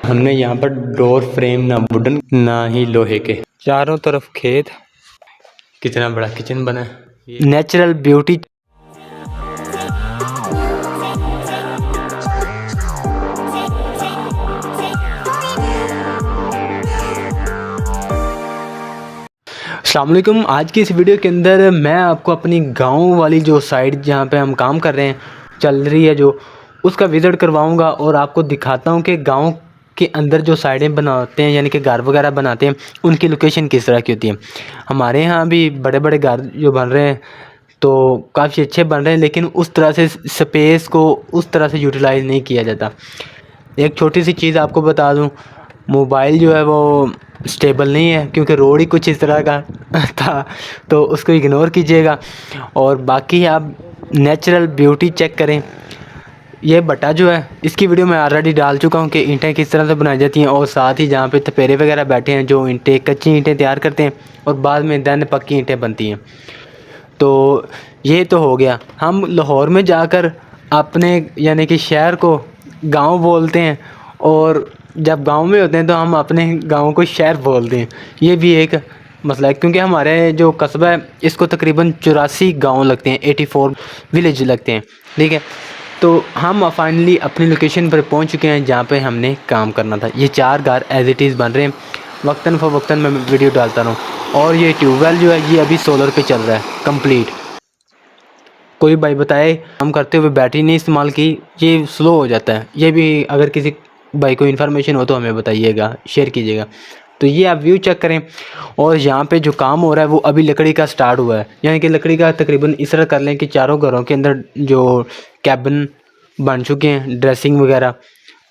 हमने यहाँ पर डोर फ्रेम ना वुडन ना ही लोहे के, चारों तरफ खेत। कितना बड़ा किचन बना है, नेचुरल ब्यूटी। अस्सलाम वालेकुम। आज की इस वीडियो के अंदर मैं आपको अपनी गांव वाली जो साइड जहां पे हम काम कर रहे हैं चल रही है जो, उसका विज़िट करवाऊंगा और आपको दिखाता हूं कि गांव के अंदर जो साइडें बनाते हैं यानी कि घर वगैरह बनाते हैं उनकी लोकेशन किस तरह की होती है। हमारे यहाँ भी बड़े बड़े घर जो बन रहे हैं तो काफ़ी अच्छे बन रहे हैं, लेकिन उस तरह से स्पेस को उस तरह से यूटिलाइज़ नहीं किया जाता। एक छोटी सी चीज़ आपको बता दूं, मोबाइल जो है वो स्टेबल नहीं है क्योंकि रोड ही कुछ इस तरह का था, तो उसको इग्नोर कीजिएगा। और बाकी आप नेचुरल ब्यूटी चेक करें। ये भट्टा जो है इसकी वीडियो मैं ऑलरेडी डाल चुका हूँ कि ईंटें किस तरह से बनाई जाती हैं, और साथ ही जहाँ पे थपेरे वगैरह बैठे हैं जो ईंटें कच्ची ईंटें तैयार करते हैं और बाद में दैन पक्की ईंटें बनती हैं। तो ये तो हो गया। हम लाहौर में जाकर अपने यानी कि शहर को गांव बोलते हैं, और जब गांव में होते हैं तो हम अपने गांव को शहर बोलते हैं। ये भी एक मसला है क्योंकि हमारे जो कस्बा है इसको तकरीबन 84 गांव लगते हैं, 84 विलेज लगते हैं, ठीक है। तो हम फाइनली अपनी लोकेशन पर पहुंच चुके हैं जहां पे हमने काम करना था। ये 4 घर एज इट इज़ बन रहे हैं, वक्तन फ़वक्तन मैं वीडियो डालता रहूँ। और ये ट्यूबवेल जो है ये अभी सोलर पे चल रहा है कंप्लीट। कोई भाई बताए हम करते हुए बैटरी नहीं इस्तेमाल की, ये स्लो हो जाता है। ये भी अगर किसी भाई को इन्फॉर्मेशन हो तो हमें बताइएगा, शेयर कीजिएगा। तो ये आप व्यू चेक करें। और यहाँ पे जो काम हो रहा है वो अभी लकड़ी का स्टार्ट हुआ है, यानी कि लकड़ी का तकरीबन इस तरह कर लें कि चारों घरों के अंदर जो कैबिन बन चुके हैं, ड्रेसिंग वगैरह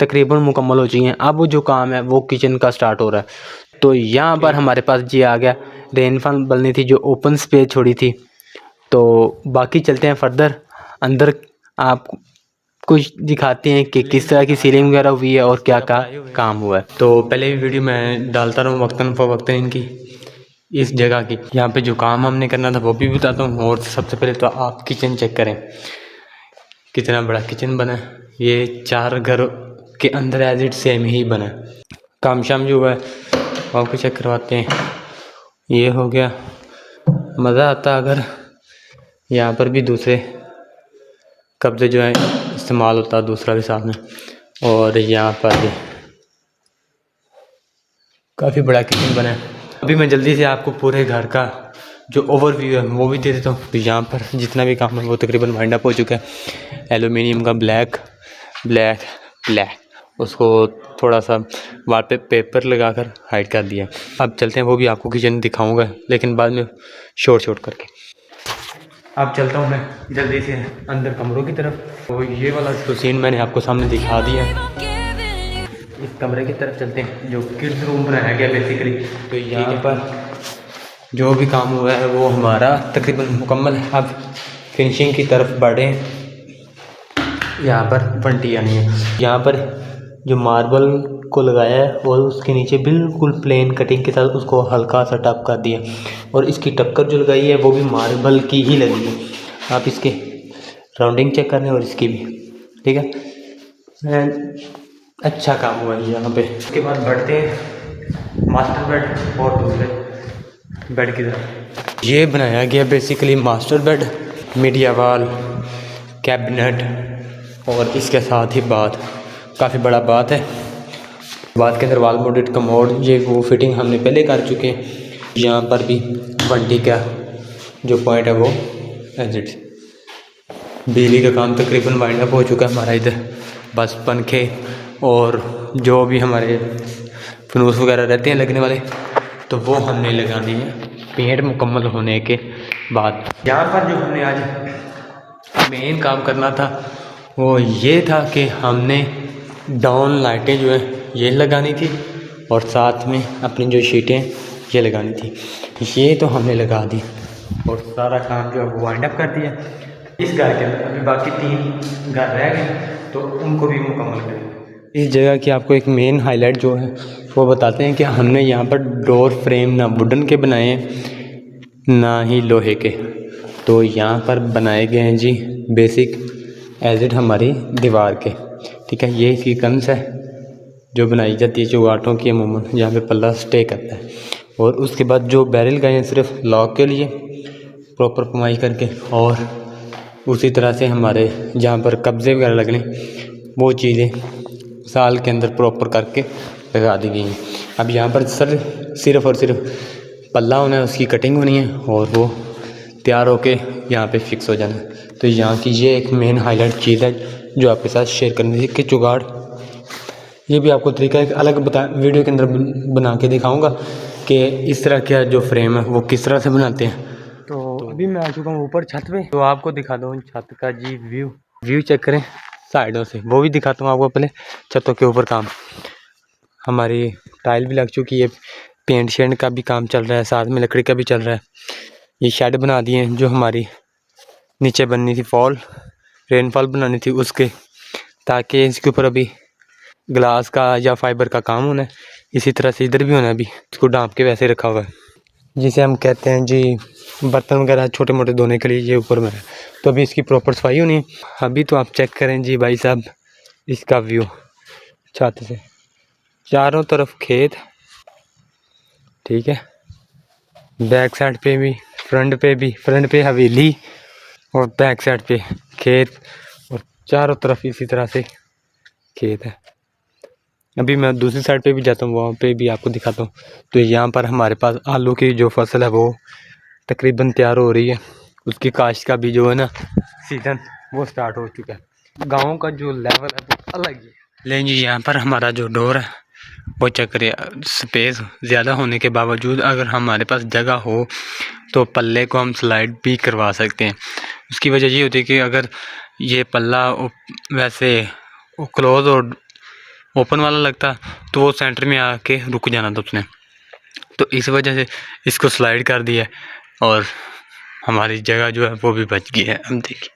तकरीबन मुकम्मल हो चुकी हैं। अब वो जो काम है वो किचन का स्टार्ट हो रहा है। तो यहाँ पर हमारे पास जी आ गया, रेनफॉल बननी थी जो ओपन स्पेस छोड़ी थी। तो बाकी चलते हैं फर्दर अंदर, आप कुछ दिखाते हैं कि किस तरह की सीलिंग वगैरह हुई है और क्या काम हुआ है। तो पहले भी वीडियो मैं डालता रहूँ वक्तन फ़वक्तन इनकी इस जगह की। यहाँ पे जो काम हमने करना था वो भी बताता हूँ। और सबसे पहले तो आप किचन चेक करें, कितना बड़ा किचन बना है। ये 4 घर के अंदर एज इट सेम ही बना है। काम शाम जो हुआ है आपको चेक करवाते हैं। ये हो गया, मज़ा आता अगर यहाँ पर भी दूसरे कब्जे जो है इस्तेमाल होता दूसरा भी साथ में। और यहाँ पर भी काफ़ी बड़ा किचन बना है। अभी मैं जल्दी से आपको पूरे घर का जो ओवरव्यू है वो भी दे देता हूँ। तो यहाँ पर जितना भी काम है वो तकरीबन वाइंड अप हो चुका है। एलुमिनियम का ब्लैक उसको थोड़ा सा वाल पे पेपर लगाकर हाइड कर दिया। अब चलते हैं, वो भी आपको किचन दिखाऊंगा लेकिन बाद में शॉर्ट करके। अब चलता हूँ मैं जल्दी से अंदर कमरों की तरफ। तो ये वाला जो सीन मैंने आपको सामने दिखा दिया। इस कमरे की तरफ चलते हैं जो किड्स रूम बनाया गया बेसिकली। तो यहाँ पर जो भी काम हुआ है वो हमारा तकरीबन मुकम्मल है। अब फिनिशिंग की तरफ बढ़े। यहाँ पर फंटी आनी है, यहाँ पर जो मार्बल को लगाया है और उसके नीचे बिल्कुल प्लेन कटिंग के साथ उसको हल्का सा टप कर दिया। और इसकी टक्कर जो लगाई है वो भी मार्बल की ही लगी है। आप इसके राउंडिंग चेक कर लें और इसकी भी, ठीक है। अच्छा काम हुआ है यहाँ पे। उसके बाद बढ़ते हैं मास्टर बेड और दूसरे बेड की तरफ। ये बनाया गया basically master bed, media wall, cabinet और इसके साथ ही बाथ। काफ़ी बड़ा बाथ है। बाथ के अंदर वाल माउंटेड कमोड, ये वो फिटिंग हमने पहले कर चुके हैं। यहाँ पर भी बंटी का जो पॉइंट है वो एग्जिट। बिजली का काम तकरीबन वाइंड अप हो चुका है हमारा इधर। बस पंखे और जो भी हमारे फनूस वगैरह रहते हैं लगने वाले तो वो हमने लगा दिए पेंट मुकम्मल होने के बाद। यहाँ पर जो हमने आज मेन काम करना था वो ये था कि हमने डाउन लाइटें जो है ये लगानी थी और साथ में अपनी जो शीटें ये लगानी थी। ये तो हमने लगा दी और सारा काम जो है वो वाइंड अप कर दिया इस घर के अंदर। अभी बाकी 3 घर रह गए तो उनको भी मुकम्मल करेंगे। इस जगह की आपको एक मेन हाईलाइट जो है वो बताते हैं कि हमने यहाँ पर डोर फ्रेम ना वुडन के बनाए हैं ना ही लोहे के। तो यहाँ पर बनाए गए हैं जी बेसिक एज इट हमारी दीवार के, ठीक है। ये इसकी कंस है जो बनाई जाती है चुगाटों की अमूमन, जहाँ पे पल्ला स्टे करता है। और उसके बाद जो बैरल गए हैं सिर्फ लॉक के लिए प्रॉपर कमाई करके, और उसी तरह से हमारे जहाँ पर कब्जे वगैरह लगने वो चीज़ें साल के अंदर प्रॉपर करके लगा दी गई हैं। अब यहाँ पर सिर्फ और सिर्फ पल्ला होना है, उसकी कटिंग होनी है और वो तैयार होके यहाँ पे फिक्स हो जाना है। तो यहाँ की ये एक मेन हाईलाइट चीज़ है जो आपके साथ शेयर करनी थी कि जुगाड़, ये भी आपको तरीका एक अलग वीडियो के अंदर बना के दिखाऊंगा कि इस तरह का जो फ्रेम है वो किस तरह से बनाते हैं। तो अभी मैं आ चुका हूँ ऊपर छत पे, तो आपको दिखा दूँ छत का जी व्यू चेक करें साइडों से, वो भी दिखाता हूँ आपको। पहले छतों के ऊपर काम, हमारी टाइल भी लग चुकी है, पेंट शेंट का भी काम चल रहा है, साथ में लकड़ी का भी चल रहा है। ये शेड बना दिए हैं जो हमारी नीचे बननी थी, रेनफॉल बनानी थी उसके, ताकि इसके ऊपर अभी ग्लास का या फाइबर का काम होना है। इसी तरह से इधर भी होना है, अभी इसको ढाँप के वैसे रखा हुआ है, जिसे हम कहते हैं जी बर्तन वगैरह छोटे मोटे धोने के लिए ये ऊपर में है। तो अभी इसकी प्रॉपर सफाई होनी है। अभी तो आप चेक करें जी भाई साहब इसका व्यू छत से, चारों तरफ खेत, ठीक है, बैक साइड पे भी, फ्रंट पे हवेली और बैक साइड पे खेत, और चारों तरफ इसी तरह से खेत है। अभी मैं दूसरी साइड पे भी जाता हूँ, वहाँ पे भी आपको दिखाता हूँ। तो यहाँ पर हमारे पास आलू की जो फसल है वो तकरीबन तैयार हो रही है, उसकी काश्त का भी जो है ना सीज़न वो स्टार्ट हो चुका है। गाँव का जो लेवल है वो अलग ही है। लेकिन जी यहाँ पर हमारा जो डोर है वो चेक करिए, स्पेस ज़्यादा होने के बावजूद अगर हमारे पास जगह हो तो पल्ले को हम स्लाइड भी करवा सकते हैं। उसकी वजह ये होती है कि अगर ये पल्ला वैसे क्लोज और ओपन वाला लगता तो वो सेंटर में आके रुक जाना था उसने, तो इस वजह से इसको स्लाइड कर दिया और हमारी जगह जो है वो भी बच गई है। अब देखिए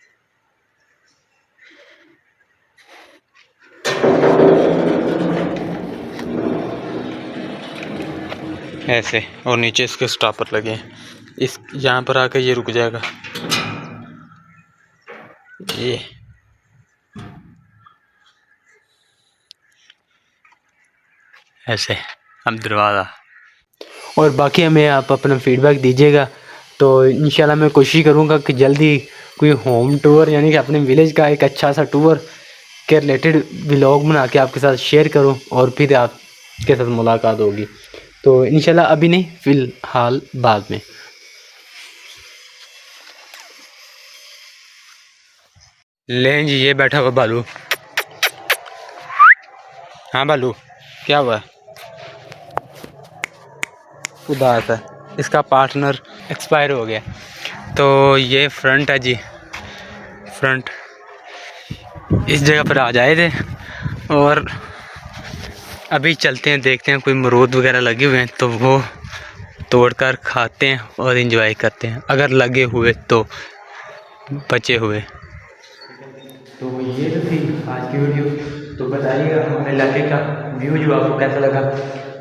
ऐसे, और नीचे इसके स्टॉपर लगे हैं, इस यहाँ पर आकर ये रुक जाएगा, ये ऐसे अब दरवाज़ा। और बाकी हमें आप अपना फीडबैक दीजिएगा, तो इंशाल्लाह मैं कोशिश करूँगा कि जल्दी कोई होम टूर यानी कि अपने विलेज का एक अच्छा सा टूर के रिलेटेड व्लॉग बना के आपके साथ शेयर करूँ और फिर आपके साथ मुलाकात होगी। तो इंशाल्लाह अभी नहीं, फ़िलहाल बाद में। लें जी ये बैठा हुआ बालू। हाँ बालू क्या हुआ? उदास है, इसका पार्टनर एक्सपायर हो गया। तो ये फ्रंट है जी, फ्रंट इस जगह पर आ जाए थे, और अभी चलते हैं देखते हैं कोई अमरूद वगैरह लगे हुए हैं तो वो तोड़कर खाते हैं और एंजॉय करते हैं, अगर लगे हुए तो बचे हुए। तो ये तो थी आज की वीडियो। तो बताइएगा हमारे इलाके का व्यू जो आपको कैसा लगा।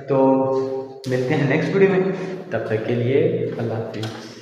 तो मिलते हैं नेक्स्ट वीडियो में, तब तक के लिए अल्लाह हाफिज़।